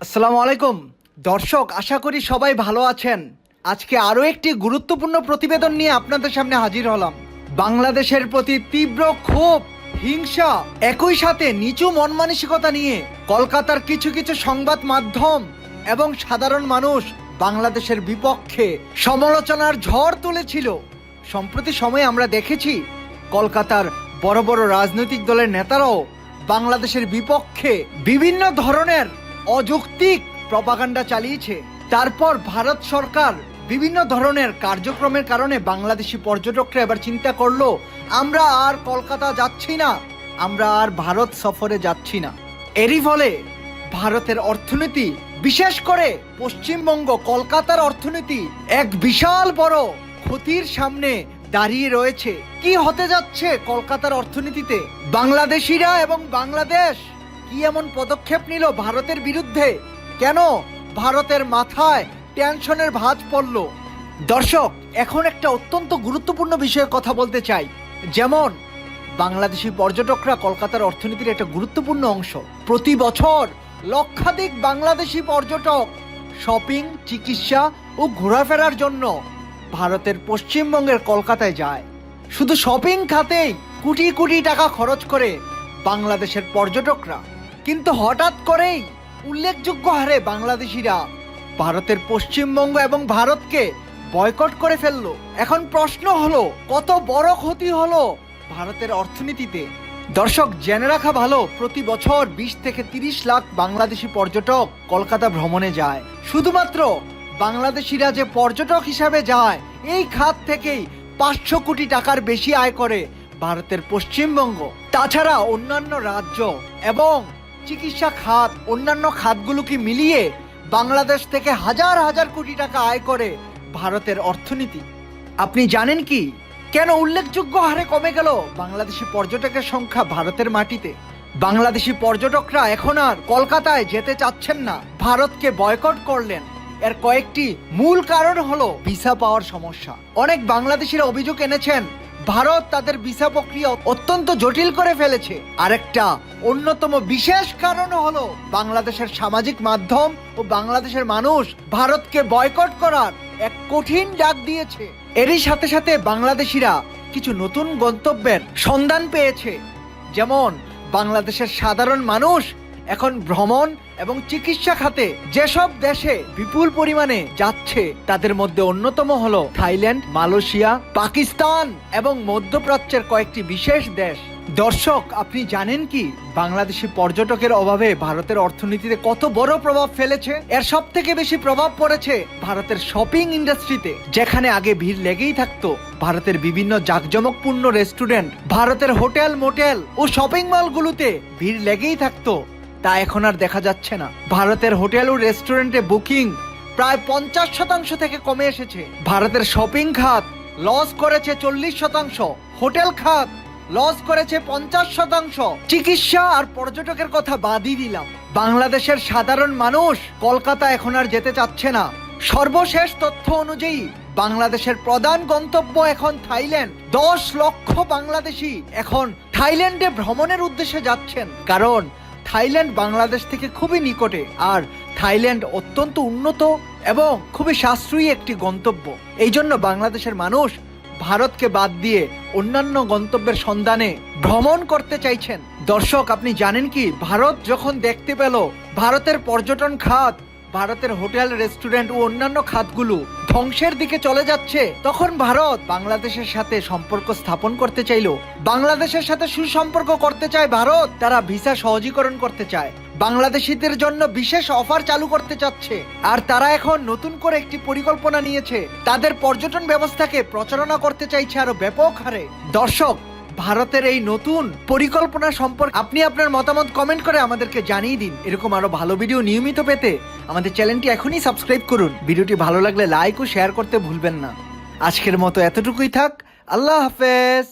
আসসালামু আলাইকুম দর্শক, আশা করি সবাই ভালো আছেন। আজকে আরও একটি গুরুত্বপূর্ণ প্রতিবেদন নিয়ে আপনাদের সামনে হাজির হলাম। বাংলাদেশের প্রতি তীব্র ক্ষোভ, হিংসা, একই সাথে নিচু মন মানসিকতা নিয়ে কলকাতার কিছু কিছু সংবাদ মাধ্যম এবং সাধারণ মানুষ বাংলাদেশের বিপক্ষে সমালোচনার ঝড় তুলেছিল। সম্প্রতি সময়ে আমরা দেখেছি কলকাতার বড় বড় রাজনৈতিক দলের নেতারাও বাংলাদেশের বিপক্ষে বিভিন্ন ধরনের অযৌক্তিক প্রপাগান্ডা চালিয়েছে। তারপর ভারত সরকার বিভিন্ন ধরনের কার্যক্রমের কারণে বাংলাদেশি পর্যটকরা এবার চিন্তা করলো, আমরা আর কলকাতা যাচ্ছি না, আমরা আর ভারত সফরে যাচ্ছি না। এরই ফলে ভারতের অর্থনীতি, বিশেষ করে পশ্চিমবঙ্গ কলকাতার অর্থনীতি এক বিশাল বড় ক্ষতির সামনে দাঁড়িয়ে রয়েছে। কি হতে যাচ্ছে কলকাতার অর্থনীতিতে? বাংলাদেশিরা এবং বাংলাদেশ কি এমন পদক্ষেপ নিল ভারতের বিরুদ্ধে? কেন ভারতের মাথায় টেনশনের ভাঁজ পড়ল? দর্শক, এখন একটা অত্যন্ত গুরুত্বপূর্ণ বিষয়ে কথা বলতে চাই। যেমন বাংলাদেশি পর্যটকরা কলকাতার অর্থনীতির একটা গুরুত্বপূর্ণ অংশ। প্রতি বছর লক্ষাধিক বাংলাদেশি পর্যটক শপিং, চিকিৎসা ও ঘোরাফেরার জন্য ভারতের পশ্চিমবঙ্গের কলকাতায় যায়। শুধু শপিং খাতেই কোটি কোটি টাকা খরচ করে বাংলাদেশের পর্যটকরা। কিন্তু হঠাৎ করেই উল্লেখযোগ্য হারে বাংলাদেশিরা ভারতের পশ্চিমবঙ্গ এবং ভারতকে বয়কট করে ফেললো। এখন প্রশ্ন হলো, কত বড় ক্ষতি হলো ভারতের অর্থনীতিতে? দর্শক, জেনে রাখা ভালো, প্রতি বছর 20 থেকে 30 লাখ বাংলাদেশি পর্যটক কলকাতা ভ্রমণে যায়। শুধুমাত্র বাংলাদেশিরা যে পর্যটক হিসাবে যায়, এই খাত থেকেই 500 কোটি টাকার বেশি আয় করে ভারতের পশ্চিমবঙ্গ। তাছাড়া অন্যান্য রাজ্য এবং চিকিৎসা খাত, অন্যান্য খাতগুলোকে মিলিয়ে বাংলাদেশ থেকে হাজার হাজার কোটি টাকা আয় করে ভারতের অর্থনীতি। আপনি জানেন কি কেন উল্লেখযোগ্য হারে কমে গেল বাংলাদেশি পর্যটকের সংখ্যা ভারতের মাটিতে? বাংলাদেশি পর্যটকরা এখন আর কলকাতায় যেতে চাচ্ছেন না, ভারতকে বয়কট করলেন। এর কয়েকটি মূল কারণ হলো ভিসা পাওয়ার সমস্যা। অনেক বাংলাদেশিরা অভিযোগ এনেছেন ভারত তাদের ভিসা প্রক্রিয়া অত্যন্ত জটিল করে ফেলেছে। আরেকটা অন্যতম বিশেষ কারণ হলো বাংলাদেশের সামাজিক মাধ্যম ও বাংলাদেশের মানুষ ভারতকে বয়কট করার এক কঠিন ডাক দিয়েছে। এরই সাথে সাথে বাংলাদেশিরা কিছু নতুন গন্তব্যের সন্ধান পেয়েছে। যেমন বাংলাদেশের সাধারণ মানুষ এখন ভ্রমণ এবং চিকিৎসা খাতে যেসব দেশে বিপুল পরিমাণে যাচ্ছে, তাদের মধ্যে অন্যতম হলো থাইল্যান্ড, মালয়েশিয়া, পাকিস্তান এবং মধ্যপ্রাচ্যের কয়েকটি বিশেষ দেশ। দর্শক, আপনি জানেন কি বাংলাদেশি পর্যটকের অভাবে ভারতের অর্থনীতিতে কত বড় প্রভাব ফেলেছে? এর সব থেকে বেশি প্রভাব পড়েছে ভারতের শপিং ইন্ডাস্ট্রিতে। যেখানে আগে ভিড় লেগেই থাকতো ভারতের বিভিন্ন জাঁকজমকপূর্ণ রেস্টুরেন্ট, ভারতের হোটেল, মোটেল ও শপিং মলগুলোতে ভিড় লেগেই থাকতো, তা এখন আর দেখা যাচ্ছে না। ভারতের হোটেল ও রেস্টুরেন্টে বুকিং প্রায় 50% থেকে কমে এসেছে। ভারতের শপিং খাত লস করেছে 40%, হোটেল খাত লস করেছে 50%। চিকিৎসা আর পর্যটকের কথা বাদই দিলাম, বাংলাদেশের সাধারণ মানুষ কলকাতা এখন আর যেতে চাচ্ছে না। সর্বশেষ তথ্য অনুযায়ী বাংলাদেশের প্রধান গন্তব্য এখন থাইল্যান্ড। 10 লক্ষ বাংলাদেশি এখন থাইল্যান্ডে ভ্রমণের উদ্দেশ্যে যাচ্ছেন, কারণ থাইল্যান্ড বাংলাদেশ থেকে খুবই নিকটে, আর থাইল্যান্ড অত্যন্ত উন্নত এবং খুবই সাশ্রয়ী একটি গন্তব্য। এই জন্য বাংলাদেশের মানুষ ভারতকে বাদ দিয়ে অন্যান্য গন্তব্যের সন্ধানে ভ্রমণ করতে চাইছেন। দর্শক, আপনি জানেন কি ভারত যখন দেখতে পেল ভারতের পর্যটন খাত, ভারতের হোটেল, রেস্টুরেন্ট ও অন্যান্য খাতগুলো ধ্বংসের দিকে চলে যাচ্ছে, তখন ভারত বাংলাদেশের সাথে সম্পর্ক স্থাপন করতে চাইল। বাংলাদেশের সাথে সুসম্পর্ক করতে চায় ভারত, তারা ভিসা সহজীকরণ করতে চায়, বাংলাদেশিদের জন্য বিশেষ অফার চালু করতে চাচ্ছে। আর তারা এখন নতুন করে একটি পরিকল্পনা নিয়েছে, তাদের পর্যটন ব্যবস্থাকে প্রচারণা করতে চাইছে আরো ব্যাপক হারে। দর্শক, ভারতের এই নতুন পরিকল্পনা সম্পর্কে আপনি আপনার মতামত কমেন্ট করে আমাদেরকে জানিয়ে দিন। এরকম আরো ভালো ভিডিও নিয়মিত পেতে আমাদের চ্যানেলটি এখনই সাবস্ক্রাইব করুন। ভিডিওটি ভালো লাগলে লাইক ও শেয়ার করতে ভুলবেন না। আজকের মতো এতটুকুই থাক। আল্লাহ হাফেজ।